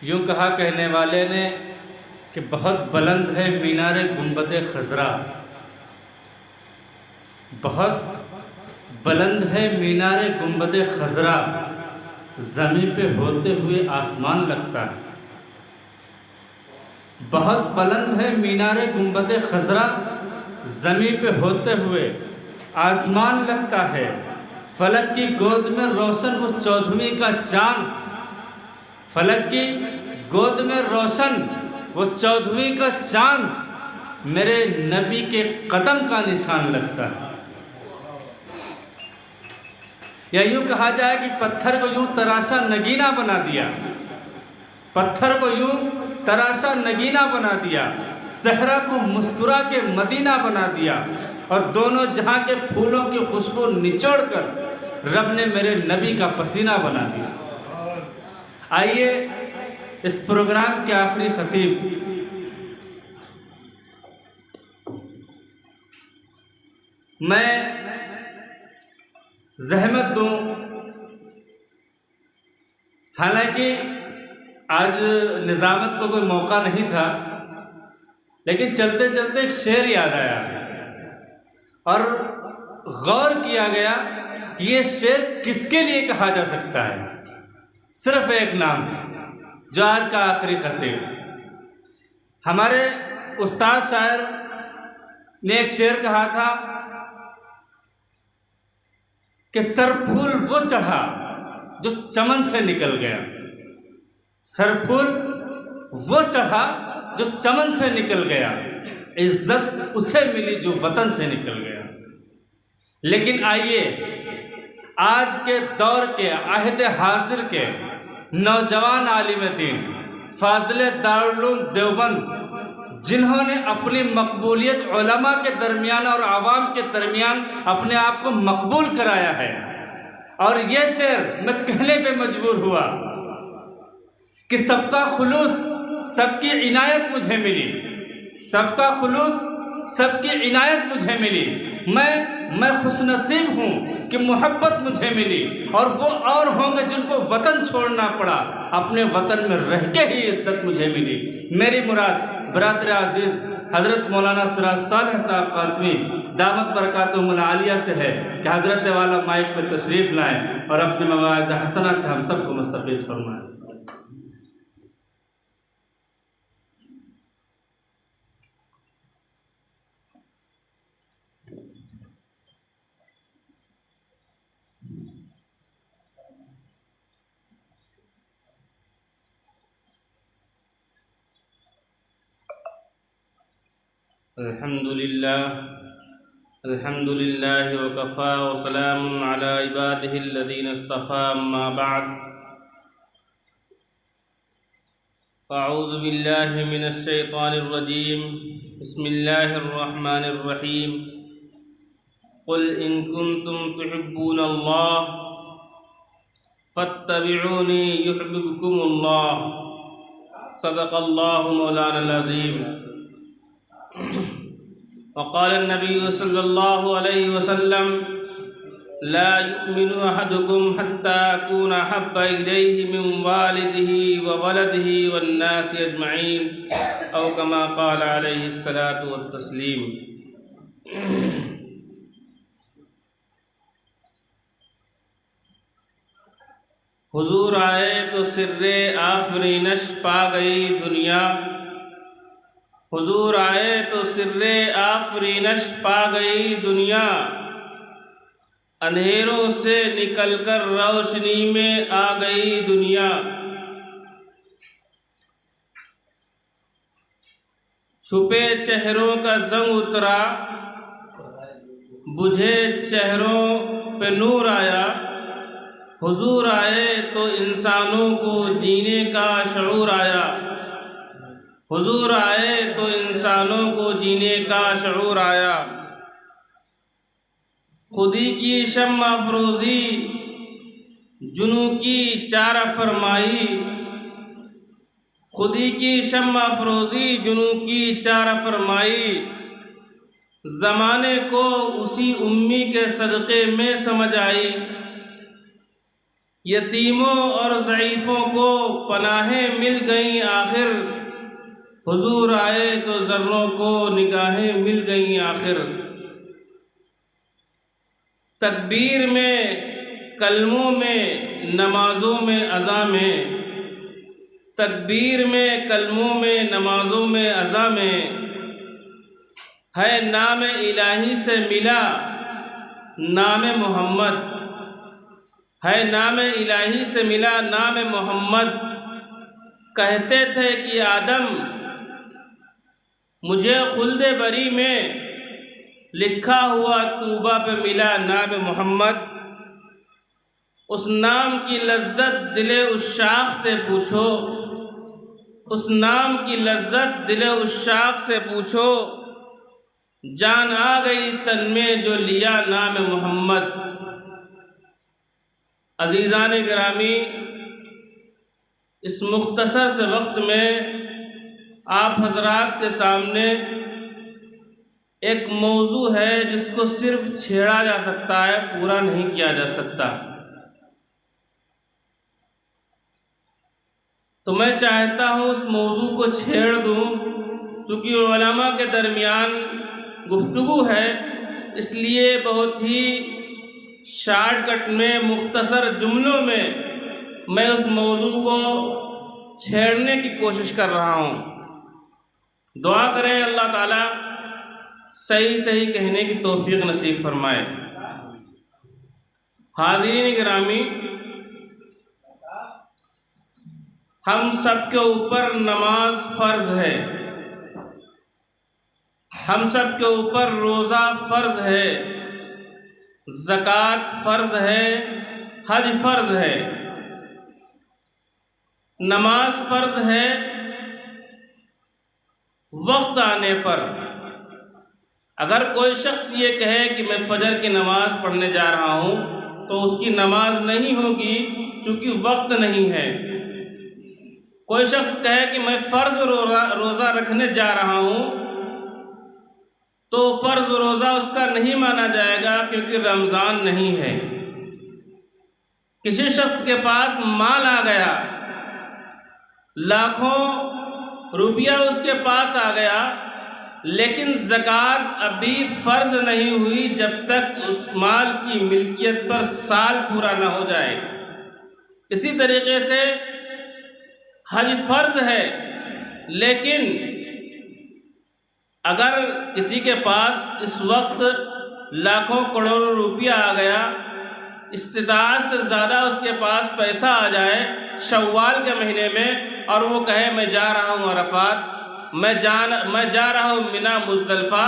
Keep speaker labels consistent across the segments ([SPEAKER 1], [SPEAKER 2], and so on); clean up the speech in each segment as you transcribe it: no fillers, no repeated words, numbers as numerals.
[SPEAKER 1] یوں کہا کہنے والے نے کہ بہت بلند ہے مینار گنبد خضرا، بہت بلند ہے مینار گنبد خضرا، زمین پہ ہوتے ہوئے آسمان لگتا ہے۔ بہت بلند ہے مینار گنبد خضرا، زمین پہ ہوتے ہوئے آسمان لگتا ہے۔ فلک کی گود میں روشن وہ 14ویں کا چاند، فلک کی گود میں روشن وہ 14ویں کا چاند میرے نبی کے قدم کا نشان لگتا ہے۔ یا یوں کہا جائے کہ پتھر کو یوں تراشا نگینہ بنا دیا، پتھر کو یوں تراشا نگینہ بنا دیا، صحرا کو مسکرا کے مدینہ بنا دیا، اور دونوں جہاں کے پھولوں کی خوشبو نچوڑ کر رب نے میرے نبی کا پسینہ بنا دیا۔ آئیے اس پروگرام کے آخری خطیب میں زحمت دوں، حالانکہ آج نظامت کو کوئی موقع نہیں تھا، لیکن چلتے چلتے ایک شعر یاد آیا اور غور کیا گیا کہ یہ شعر کس کے لیے کہا جا سکتا ہے۔ صرف ایک نام جو آج کا آخری خطیب، ہمارے استاد شاعر نے ایک شعر کہا تھا کہ سر پھول وہ چڑھا جو چمن سے نکل گیا، سر پھول وہ چڑھا جو چمن سے نکل گیا، عزت اسے ملی جو وطن سے نکل گیا۔ لیکن آئیے آج کے دور کے عہد حاضر کے نوجوان عالم دین فاضل دارالعلوم دیوبند، جنہوں نے اپنی مقبولیت علماء کے درمیان اور عوام کے درمیان اپنے آپ کو مقبول کرایا ہے، اور یہ شعر میں کہنے پہ مجبور ہوا کہ سب کا خلوص سب کی عنایت مجھے ملی، سب کا خلوص سب کی عنایت مجھے ملی، میں خوش نصیب ہوں کہ محبت مجھے ملی، اور وہ اور ہوں گے جن کو وطن چھوڑنا پڑا، اپنے وطن میں رہ کے ہی عزت مجھے ملی۔ میری مراد برادر عزیز حضرت مولانا سراج صالح صاحب قاسمی دامت برکاتہم العالیہ سے ہے کہ حضرت والا مائک پہ تشریف لائیں اور اپنے مواعظ حسنہ سے ہم سب کو مستفیض فرمائیں۔ الحمد للہ وکفا وسلام علی عباده الذین اصطفى، اما بعد اعوذ باللہ من الشیطان الرجیم، بسم اللہ الرحمن الرحیم، قل ان کنتم تحبون اللہ فاتبعونی یحببکم اللہ، صدق اللہ مولانا العظیم۔ وقال النبي صلى الله عليه وسلم لا يؤمن أحدكم حتى أكون أحب إليه من والده وولده والناس أجمعين، أو كما قال عليه الصلاة والتسليم۔ حضور آئے تو سر آفرینش پا گئی دنیا، حضور آئے تو سر آفرینش پا گئی دنیا، اندھیروں سے نکل کر روشنی میں آ گئی دنیا، چھپے چہروں کا زنگ اترا، بجھے چہروں پہ نور آیا، حضور آئے تو انسانوں کو جینے کا شعور آیا، حضور آئے تو انسانوں کو جینے کا شعور آیا، خودی کی شمع افروزی جنوں کی چارہ فرمائی، خودی کی شمع افروزی جنوں کی چارہ فرمائی، زمانے کو اسی امی کے صدقے میں سمجھ آئی،
[SPEAKER 2] یتیموں اور ضعیفوں کو پناہیں مل گئیں آخر، حضور آئے تو ذروں کو نگاہیں مل گئیں آخر۔ تکبیر میں، کلموں میں، نمازوں میں، اذاں میں، تکبیر میں، کلموں میں، نمازوں میں، اذاں میں، ہے نام الہی سے ملا نام محمد، ہے نام الہی سے ملا نام محمد۔ کہتے تھے کہ آدم مجھے خلد بری میں، لکھا ہوا طوبہ پہ ملا نام محمد۔ اس نام کی لذت دل عشاق سے پوچھو، اس نام کی لذت دل عشاق سے پوچھو، جان آ گئی تن میں جو لیا نام محمد۔ عزیزان گرامی، اس مختصر سے وقت میں آپ حضرات کے سامنے ایک موضوع ہے جس کو صرف چھیڑا جا سکتا ہے، پورا نہیں کیا جا سکتا۔ تو میں چاہتا ہوں اس موضوع کو چھیڑ دوں، چونکہ علماء کے درمیان گفتگو ہے، اس لیے بہت ہی شارٹ کٹ میں، مختصر جملوں میں میں اس موضوع کو چھیڑنے کی کوشش کر رہا ہوں۔ دعا کریں اللہ تعالیٰ صحیح صحیح کہنے کی توفیق نصیب فرمائے۔ حاضرین گرامی، ہم سب کے اوپر نماز فرض ہے، ہم سب کے اوپر روزہ فرض ہے، زکوٰۃ فرض ہے، حج فرض ہے، نماز فرض ہے وقت آنے پر۔ اگر کوئی شخص یہ کہے کہ میں فجر کی نماز پڑھنے جا رہا ہوں تو اس کی نماز نہیں ہوگی، چونکہ وقت نہیں ہے۔ کوئی شخص کہے کہ میں فرض روزہ رکھنے جا رہا ہوں تو فرض روزہ اس کا نہیں مانا جائے گا، کیونکہ رمضان نہیں ہے۔ کسی شخص کے پاس مال آ گیا، لاکھوں روپیہ اس کے پاس آ گیا، لیکن زکوٰۃ ابھی فرض نہیں ہوئی جب تک اس مال کی ملکیت پر سال پورا نہ ہو جائے۔ اسی طریقے سے حج فرض ہے، لیکن اگر کسی کے پاس اس وقت لاکھوں کروڑوں روپیہ آ گیا، استطاعت سے زیادہ اس کے پاس پیسہ آ جائے شوال کے مہینے میں، اور وہ کہے میں جا رہا ہوں عرفات، میں جا رہا ہوں منی مزدلفہ،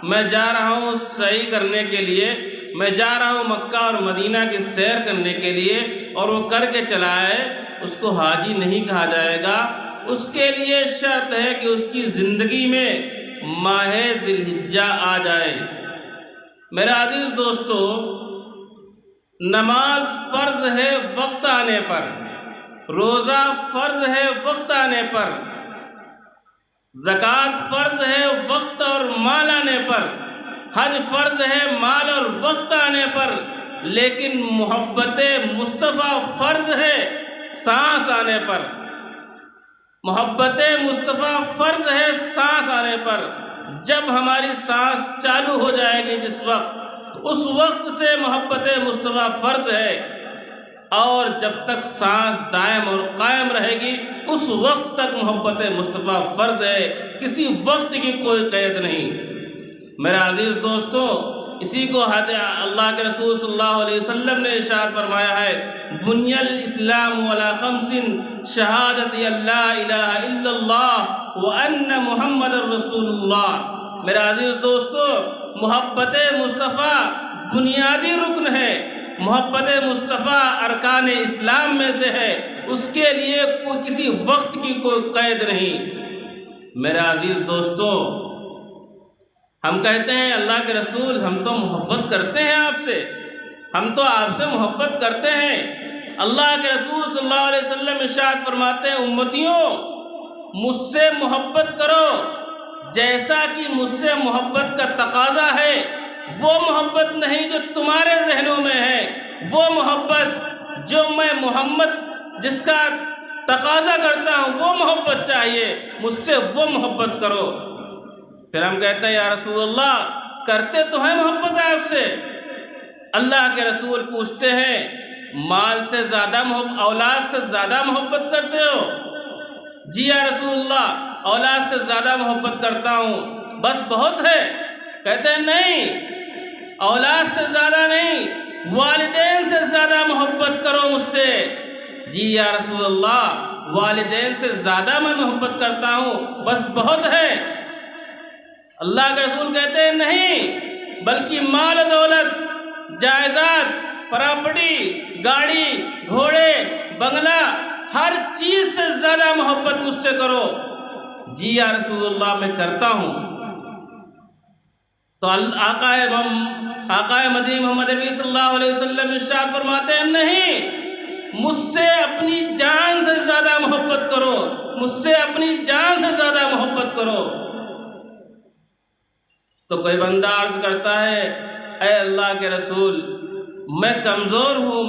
[SPEAKER 2] میں جا رہا ہوں سعی کرنے کے لیے، میں جا رہا ہوں مکہ اور مدینہ کی سیر کرنے کے لیے، اور وہ کر کے چلا آئے، اس کو حاجی نہیں کہا جائے گا۔ اس کے لیے شرط ہے کہ اس کی زندگی میں ماہ ذی الحجہ آ جائے۔ میرے عزیز دوستو، نماز فرض ہے وقت آنے پر، روزہ فرض ہے وقت آنے پر، زکوٰۃ فرض ہے وقت اور مال آنے پر، حج فرض ہے مال اور وقت آنے پر، لیکن محبت مصطفیٰ فرض ہے سانس آنے پر۔ محبت مصطفیٰ فرض ہے سانس آنے پر۔ جب ہماری سانس چالو ہو جائے گی جس وقت، اس وقت سے محبت مصطفیٰ فرض ہے، اور جب تک سانس دائم اور قائم رہے گی اس وقت تک محبت مصطفیٰ فرض ہے، کسی وقت کی کوئی قید نہیں۔ میرے عزیز دوستو، اسی کو اللہ کے رسول صلی اللہ علیہ وسلم نے ارشاد فرمایا ہے، بنی الاسلام علی خمس شہادت لا الہ الا اللہ وان محمد الرسول اللہ۔ میرے عزیز دوستو، محبت مصطفیٰ بنیادی رکن ہے، محبت مصطفیٰ ارکان اسلام میں سے ہے، اس کے لیے کوئی کسی وقت کی کوئی قید نہیں۔ میرے عزیز دوستو، ہم کہتے ہیں اللہ کے رسول ہم تو محبت کرتے ہیں آپ سے، ہم تو آپ سے محبت کرتے ہیں۔ اللہ کے رسول صلی اللہ علیہ وسلم ارشاد فرماتے ہیں، امتیوں مجھ سے محبت کرو جیسا کہ مجھ سے محبت کا تقاضا ہے، وہ محبت نہیں جو تمہارے ذہنوں میں ہے، وہ محبت جو میں محمد جس کا تقاضا کرتا ہوں وہ محبت چاہیے، مجھ سے وہ محبت کرو۔ پھر ہم کہتے ہیں یا رسول اللہ کرتے تو ہیں محبت آپ سے۔ اللہ کے رسول پوچھتے ہیں مال سے زیادہ اولاد سے زیادہ محبت کرتے ہو؟ جی یا رسول اللہ اولاد سے زیادہ محبت کرتا ہوں، بس بہت ہے؟ کہتے ہیں نہیں، اولاد سے زیادہ نہیں، والدین سے زیادہ محبت کرو مجھ سے۔ جی یا رسول اللہ والدین سے زیادہ میں محبت کرتا ہوں، بس بہت ہے؟ اللہ کے رسول کہتے ہیں نہیں، بلکہ مال و دولت، جائیداد، پراپرٹی، گاڑی، گھوڑے، بنگلہ، ہر چیز سے زیادہ محبت مجھ سے کرو۔ جی یا رسول اللہ میں کرتا ہوں۔ تو آقا مدنی محمد نبی صلی اللہ علیہ وسلم ارشاد فرماتے ہیں نہیں، مجھ سے اپنی جان سے زیادہ محبت کرو، مجھ سے اپنی جان سے زیادہ محبت کرو۔ تو کوئی بندہ عرض کرتا ہے اے اللہ کے رسول میں کمزور ہوں،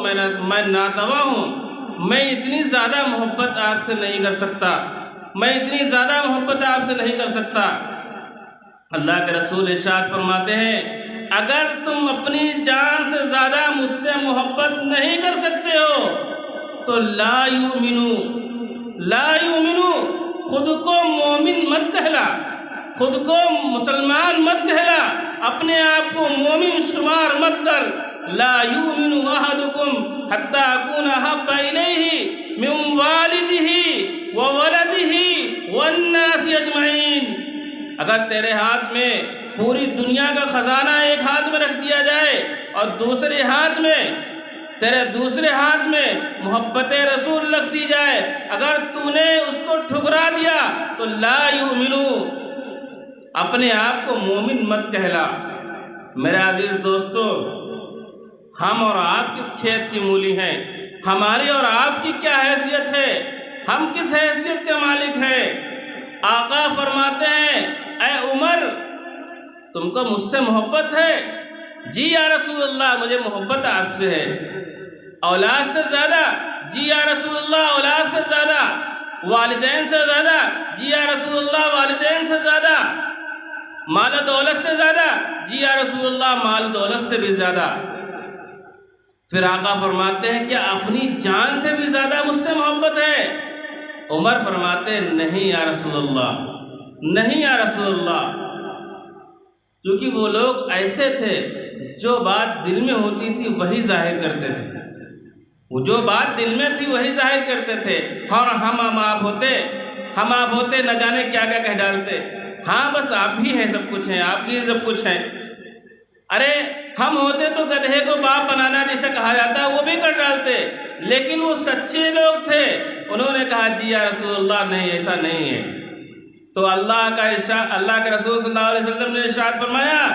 [SPEAKER 2] میں ناتواں ہوں، میں اتنی زیادہ محبت آپ سے نہیں کر سکتا، میں اتنی زیادہ محبت آپ سے نہیں کر سکتا۔ اللہ کے رسول ارشاد فرماتے ہیں اگر تم اپنی جان سے زیادہ مجھ سے محبت نہیں کر سکتے ہو تو لا یؤمنو، خود کو مومن مت کہلا، خود کو مسلمان مت کہلا، اپنے آپ کو مومن شمار مت کر۔ لا یؤمن احدکم حتی اکون احب الیہ من والدہ وولدہ والناس اجمعین۔ اگر تیرے ہاتھ میں پوری دنیا کا خزانہ ایک ہاتھ میں رکھ دیا جائے اور دوسرے ہاتھ میں تیرے دوسرے ہاتھ میں محبت رسول رکھ دی جائے، اگر تو نے اس کو ٹھکرا دیا تو لا یؤمنو، اپنے آپ کو مومن مت کہلا۔ میرے عزیز دوستو، ہم اور آپ کس کھیت کی مولی ہیں؟ ہماری اور آپ کی کیا حیثیت ہے؟ ہم کس حیثیت کے مالک ہیں؟ آقا فرماتے ہیں اے عمر تم کو مجھ سے محبت ہے؟ جی یا رسول اللہ مجھے محبت آپ سے ہے۔ اولاد سے زیادہ؟ جی یا رسول اللہ اولاد سے زیادہ۔ والدین سے زیادہ؟ جی یا رسول اللہ والدین سے زیادہ۔ مال و دولت سے زیادہ؟ جی یا رسول اللہ مال و دولت سے بھی زیادہ۔ پھر آقا فرماتے ہیں کیا اپنی جان سے بھی زیادہ مجھ سے محبت ہے؟ عمر فرماتے ہیں نہیں یا رسول اللہ، نہیں یا رسول اللہ۔ کیونکہ وہ لوگ ایسے تھے جو بات دل میں ہوتی تھی وہی ظاہر کرتے تھے، وہ جو بات دل میں تھی وہی ظاہر کرتے تھے۔ اور ہم آپ ہوتے نہ جانے کیا کیا کہہ ڈالتے، ہاں بس آپ ہی ہیں سب کچھ ہیں، آپ ہی سب کچھ ہیں۔ ارے ہم ہوتے تو گدھے کو باپ بنانا جسے کہا جاتا ہے وہ بھی کر ڈالتے، لیکن وہ سچے لوگ تھے، انہوں نے کہا جی یا رسول اللہ نہیں ایسا نہیں ہے۔ تو اللہ کے رسول صلی اللہ علیہ وسلم نے ارشاد فرمایا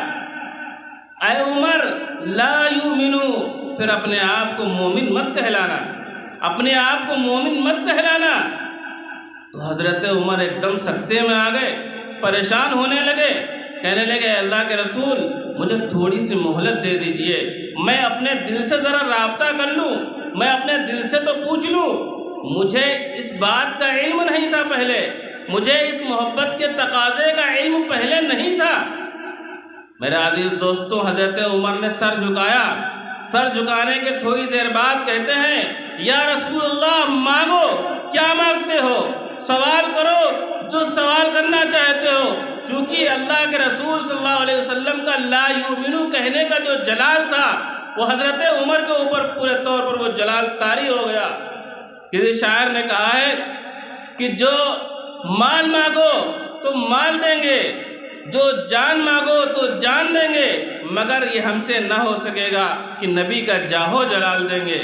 [SPEAKER 2] اے عمر لا یؤمنو، پھر اپنے آپ کو مومن مت کہلانا، اپنے آپ کو مومن مت کہلانا۔ تو حضرت عمر ایک دم سکتے میں آ گئے، پریشان ہونے لگے، کہنے لگے اللہ کے رسول مجھے تھوڑی سی مہلت دے دیجئے، میں اپنے دل سے ذرا رابطہ کر لوں، میں اپنے دل سے تو پوچھ لوں، مجھے اس بات کا علم نہیں تھا پہلے، مجھے اس محبت کے تقاضے کا علم پہلے نہیں تھا۔ میرے عزیز دوستو، حضرت عمر نے سر جھکایا، سر جھکانے کے تھوڑی دیر بعد کہتے ہیں یا رسول اللہ مانگو، کیا مانگتے ہو؟ سوال کرو جو سوال کرنا چاہتے ہو۔ چونکہ اللہ کے رسول صلی اللہ علیہ وسلم کا لا یؤمنو کہنے کا جو جلال تھا وہ حضرت عمر کے اوپر پورے طور پر وہ جلال طاری ہو گیا۔ کسی شاعر نے کہا ہے کہ جو مال مانگو تو مال دیں گے، جو جان مانگو تو جان دیں گے، مگر یہ ہم سے نہ ہو سکے گا کہ نبی کا جاہو جلال دیں گے۔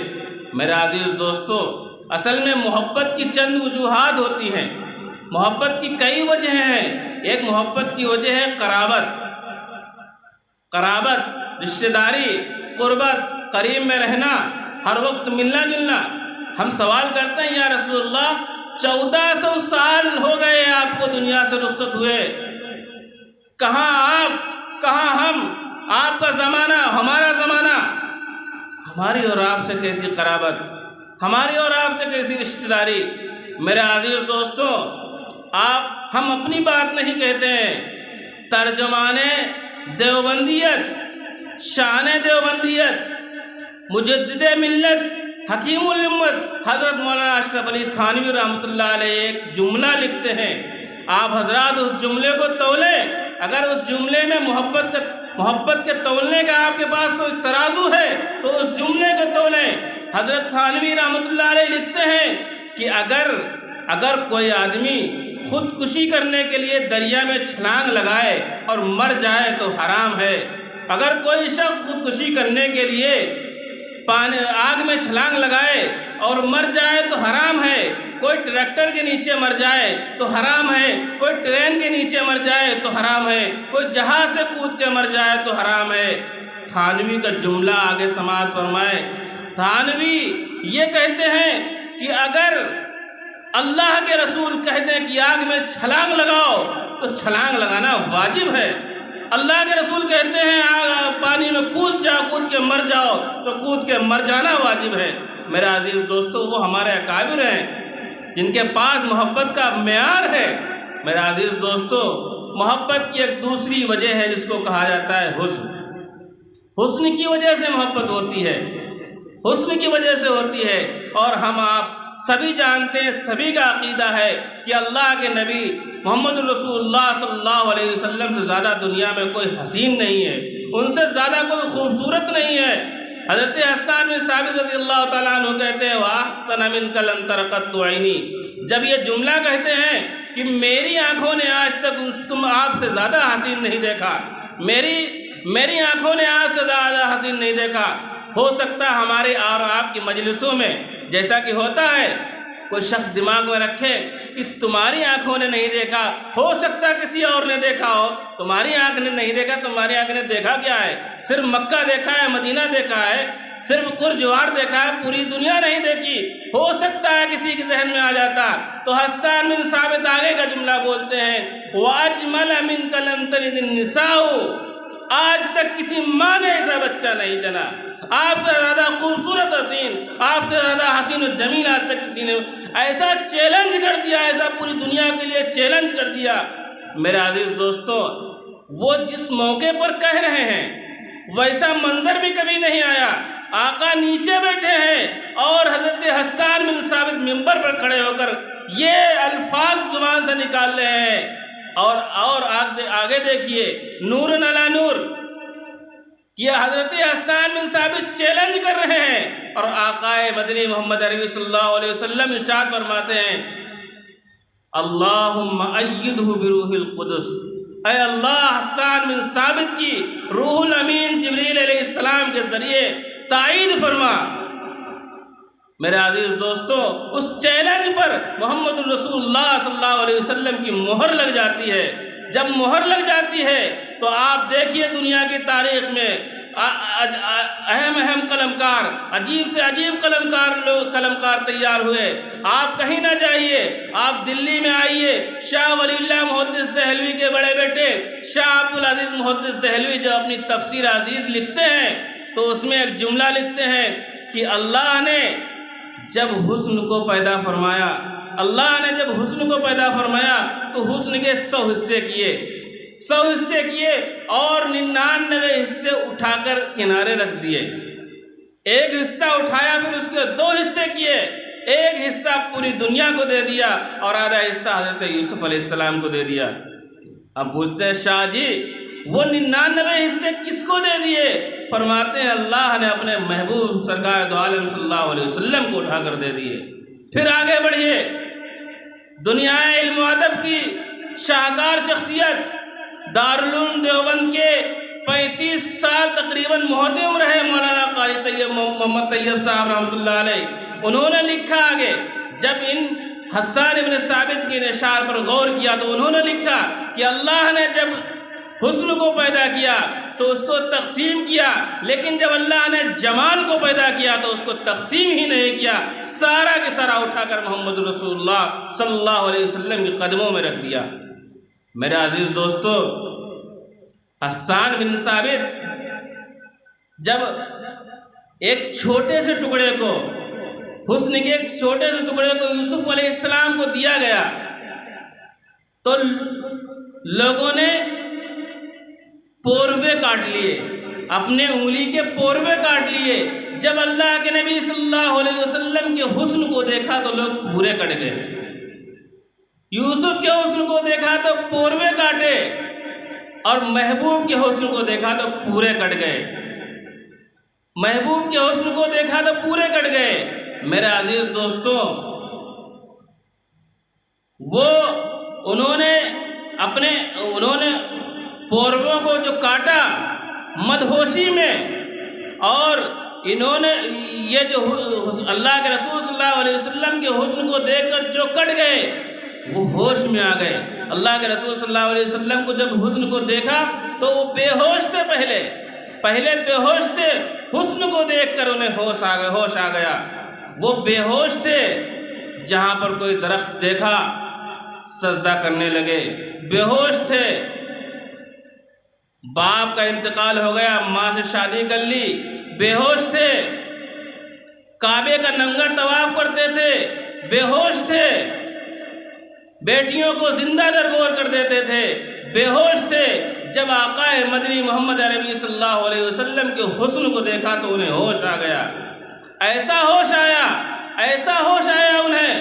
[SPEAKER 2] میرے عزیز دوستو، اصل میں محبت کی چند وجوہات ہوتی ہیں، محبت کی کئی وجہ ہیں۔ ایک محبت کی وجہ ہے قرابت، رشتہ داری، قربت، قریب میں رہنا، ہر وقت ملنا جلنا۔ ہم سوال کرتے ہیں یا رسول اللہ 1400 سال ہو گئے آپ کو دنیا سے رخصت ہوئے، کہاں آپ کہاں ہم، آپ کا زمانہ ہمارا زمانہ، ہماری اور آپ سے کیسی قرابت، ہماری اور آپ سے کیسی رشتہ داری۔ میرے عزیز دوستوں، ہم اپنی بات نہیں کہتے ہیں، ترجمان دیوبندیت، شان دیوبندیت، مجدد ملت، حکیم الامت حضرت مولانا اشرف علی تھانوی رحمۃ اللہ علیہ ایک جملہ لکھتے ہیں۔ آپ حضرات اس جملے کو تولیں، اگر اس جملے میں محبت کے تولنے کا آپ کے پاس کوئی ترازو ہے تو اس جملے کو تولیں۔ حضرت تھانوی رحمۃ اللہ علیہ لکھتے ہیں کہ اگر کوئی آدمی خودکشی کرنے کے لیے دریا میں چھلانگ لگائے اور مر جائے تو حرام ہے۔ اگر کوئی شخص خودکشی کرنے کے لیے آگ میں چھلانگ لگائے اور مر جائے تو حرام ہے۔ کوئی ٹریکٹر کے نیچے مر جائے تو حرام ہے، کوئی ٹرین کے نیچے مر جائے تو حرام ہے، کوئی جہاز سے کود کے مر جائے تو حرام ہے۔ تھانوی کا جملہ آگے سماعت فرمائے۔ تھانوی یہ کہتے ہیں کہ اگر اللہ کے رسول کہہ دیں کہ آگ میں چھلانگ لگاؤ تو چھلانگ لگانا واجب ہے۔ اللہ کے رسول کہتے ہیں پانی میں کود کے مر جاؤ تو کود کے مر جانا واجب ہے۔ میرے عزیز دوستو، وہ ہمارے اکابر ہیں جن کے پاس محبت کا معیار ہے۔ میرے عزیز دوستو، محبت کی ایک دوسری وجہ ہے جس کو کہا جاتا ہے حسن۔ حسن کی وجہ سے محبت ہوتی ہے، حسن کی وجہ سے ہوتی ہے، اور ہم آپ سبھی جانتے ہیں، سبھی کا عقیدہ ہے کہ اللہ کے نبی محمد رسول اللہ صلی اللہ علیہ وسلم سے زیادہ دنیا میں کوئی حسین نہیں ہے، ان سے زیادہ کوئی خوبصورت نہیں ہے۔ حضرت حسان بن ثابت رضی اللہ تعالیٰ عنہ کہتے ہیں وَأَحْسَنَ مِنْكَ لَمْ تَرَ قَطُّ عَيْنِي، جب یہ جملہ کہتے ہیں کہ میری آنکھوں نے آج تک تم آپ سے زیادہ حسین نہیں دیکھا، میری آنکھوں نے آج سے زیادہ حسین نہیں دیکھا۔ ہو سکتا ہے ہماری اور آپ کی مجلسوں میں جیسا کہ ہوتا ہے کوئی شخص دماغ میں رکھے کہ تمہاری آنکھوں نے نہیں دیکھا، ہو سکتا ہے کسی اور نے دیکھا ہو، تمہاری آنکھ نے نہیں دیکھا، تمہاری آنکھ نے دیکھا کیا ہے؟ صرف مکہ دیکھا ہے، مدینہ دیکھا ہے، صرف قرجوار دیکھا ہے، پوری دنیا نہیں دیکھی۔ ہو سکتا ہے کسی کے ذہن میں آ جاتا۔ تو حسان بن ثابت آگے کا جملہ بولتے ہیں وَأَجْمَلَ مِنْكَ لَمْ تَلِدِ النِّسَاءُ، آج تک کسی ماں نے ایسا بچہ نہیں جنا، آپ سے زیادہ خوبصورت حسین، آپ سے زیادہ حسین و جمیل آج تک کسی نے ایسا چیلنج کر دیا، ایسا پوری دنیا کے لیے چیلنج کر دیا۔ میرے عزیز دوستو، وہ جس موقع پر کہہ رہے ہیں ویسا منظر بھی کبھی نہیں آیا۔ آقا نیچے بیٹھے ہیں اور حضرت حسان بن ثابت منبر پر کھڑے ہو کر یہ الفاظ زبان سے نکال رہے ہیں، اور آگے دیکھیے نور علی نور، یہ حضرت حسان بن ثابت چیلنج کر رہے ہیں، اور آقا مدنی محمد عربی صلی اللہ علیہ وسلم ارشاد فرماتے ہیں اللہم ایدہ بروح القدس، اے اللہ حسان بن ثابت کی روح الامین جبریل علیہ السلام کے ذریعے تائید فرما۔ میرے عزیز دوستو، اس چیلنج پر محمد رسول اللہ صلی اللہ علیہ وسلم کی مہر لگ جاتی ہے۔ جب مہر لگ جاتی ہے تو آپ دیکھیے دنیا کی تاریخ میں اہم قلمکار، عجیب سے عجیب قلمکار تیار ہوئے۔ آپ کہیں نہ جائیے، آپ دلی میں آئیے، شاہ ولی اللہ محدث دہلوی کے بڑے بیٹے شاہ عبدالعزیز محدث دہلوی جو اپنی تفسیر عزیز لکھتے ہیں تو اس میں ایک جملہ لکھتے ہیں کہ اللہ نے جب حسن کو پیدا فرمایا، اللہ نے جب حسن کو پیدا فرمایا تو حسن کے 100 حصے کیے اور 99 حصے اٹھا کر کنارے رکھ دیے۔ ایک حصہ اٹھایا، پھر اس کے 2 حصے کیے، ایک حصہ پوری دنیا کو دے دیا اور آدھا حصہ حضرت یوسف علیہ السلام کو دے دیا۔ اب پوچھتے ہیں شاہ جی وہ 99 حصے کس کو دے دیے؟ فرماتے ہیں اللہ نے اپنے محبوب سرکار دو عالم صلی اللہ علیہ وسلم کو اٹھا کر دے دیے۔ پھر آگے بڑھیے، دنیا علم و ادب کی شاہکار شخصیت دارالعلوم دیوبند کے 35 سال تقریباً محتم رہے مولانا قاری محمد طیب صاحب رحمۃ اللہ علیہ، انہوں نے لکھا آگے، جب ان حسان بن ثابت کے اشعار پر غور کیا تو انہوں نے لکھا کہ اللہ نے جب حسن کو پیدا کیا تو اس کو تقسیم کیا، لیکن جب اللہ نے جمال کو پیدا کیا تو اس کو تقسیم ہی نہیں کیا، سارا کے سارا اٹھا کر محمد رسول اللہ صلی اللہ علیہ وسلم کے قدموں میں رکھ دیا۔ میرے عزیز دوستو، حسان بن ثابت جب ایک چھوٹے سے ٹکڑے کو، حسن کے ایک چھوٹے سے ٹکڑے کو یوسف علیہ السلام کو دیا گیا تو لوگوں نے پوروے کاٹ لیے، اپنے انگلی کے پوروے کاٹ لیے۔ جب اللہ کے نبی صلی اللہ علیہ وسلم کے حسن کو دیکھا تو لوگ پورے کٹ گئے، یوسف کے حسن کو دیکھا تو پوروے کاٹے، اور محبوب کے حسن کو دیکھا تو پورے کٹ گئے، محبوب کے حسن کو دیکھا تو پورے کٹ گئے۔ میرے عزیز دوستو، انہوں نے پورووں کو جو کاٹا مدہوشی میں، اور انہوں نے یہ جو اللہ کے رسول صلی اللہ علیہ وسلم کے حسن کو دیکھ کر جو کٹ گئے وہ ہوش میں آ گئے۔ اللہ کے رسول صلی اللہ علیہ وسلم کو جب حسن کو دیکھا تو وہ بے ہوش تھے، پہلے بے ہوش تھے، حسن کو دیکھ کر انہیں ہوش آ گیا۔ وہ بے ہوش تھے، جہاں پر کوئی درخت دیکھا سجدہ کرنے لگے، بے ہوش تھے، باپ کا انتقال ہو گیا، ماں سے شادی کر لی، بے ہوش تھے، کعبے کا ننگا طواف کرتے تھے، بے ہوش تھے، بیٹیوں کو زندہ درگور کر دیتے تھے، بے ہوش تھے۔ جب آقا مدنی محمد عربی صلی اللہ علیہ وسلم کے حسن کو دیکھا تو انہیں ہوش آ گیا، ایسا ہوش آیا انہیں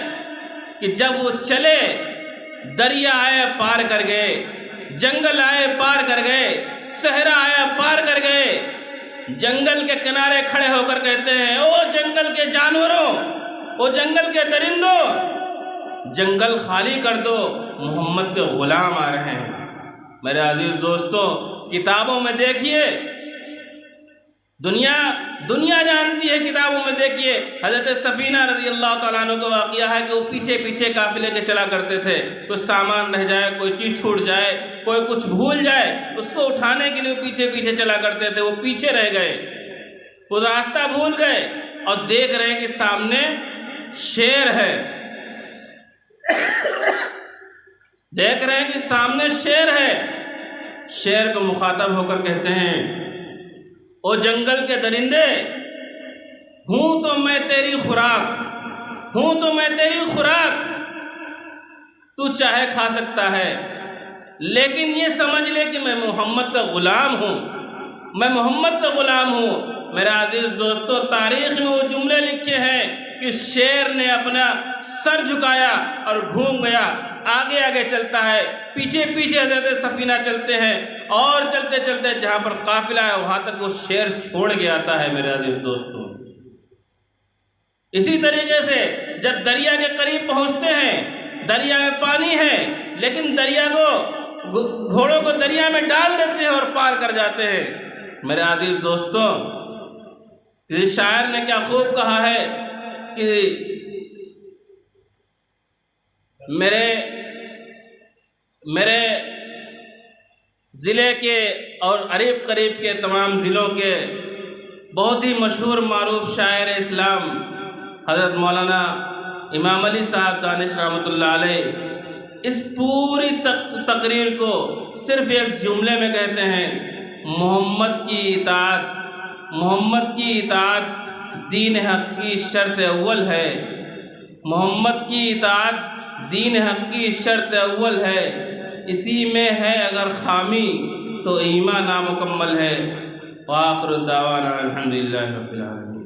[SPEAKER 2] کہ جب وہ چلے، دریا آئے پار کر گئے، جنگل آئے پار کر گئے، صحرا آیا پار کر گئے، جنگل کے کنارے کھڑے ہو کر کہتے ہیں، او جنگل کے جانوروں، او جنگل کے درندوں، جنگل خالی کر دو، محمد کے غلام آ رہے ہیں۔ میرے عزیز دوستو، کتابوں میں دیکھیے، دنیا جانتی ہے، کتابوں میں دیکھیے حضرت سفینہ رضی اللہ تعالیٰ عنہ کا واقعہ ہے کہ وہ پیچھے قافلے کے چلا کرتے تھے، کچھ سامان رہ جائے، کوئی چیز چھوٹ جائے، کوئی کچھ بھول جائے، اس کو اٹھانے کے لیے پیچھے چلا کرتے تھے، وہ پیچھے رہ گئے، وہ راستہ بھول گئے، اور دیکھ رہے ہیں کہ سامنے شیر ہے، دیکھ رہے ہیں کہ سامنے شیر ہے۔ شیر کو مخاطب ہو کر کہتے ہیں، او جنگل کے درندے، ہوں تو میں تیری خوراک، تو چاہے کھا سکتا ہے، لیکن یہ سمجھ لے کہ میں محمد کا غلام ہوں، میرا عزیز دوستو، تاریخ میں وہ جملے لکھے ہیں کہ شیر نے اپنا سر جھکایا اور گھوم گیا، آگے چلتا ہے، پیچھے حضرت سفینہ چلتے ہیں، اور چلتے جہاں پر قافلہ ہے وہاں تک وہ شیر چھوڑ کے آتا ہے۔ میرے عزیز دوستو، اسی طریقے سے جب دریا کے قریب پہنچتے ہیں، دریا میں پانی ہے، لیکن گھوڑوں کو دریا میں ڈال دیتے ہیں اور پار کر جاتے ہیں۔ میرے عزیز دوستو، کسی شاعر نے کیا خوب کہا ہے کہ میرے ضلع کے اور قریب کے تمام ضلعوں کے بہت ہی مشہور معروف شاعر اسلام حضرت مولانا امام علی صاحب دانش رحمۃ اللہ علیہ اس پوری تقریر کو صرف ایک جملے میں کہتے ہیں، محمد کی اطاعت دین حق کی شرط اول ہے، محمد کی اطاعت دین حق کی شرط اول ہے، اسی میں ہے اگر خامی تو ایمان نامکمل ہے۔ وآخر الدعوانا الحمدللہ رب العالمین۔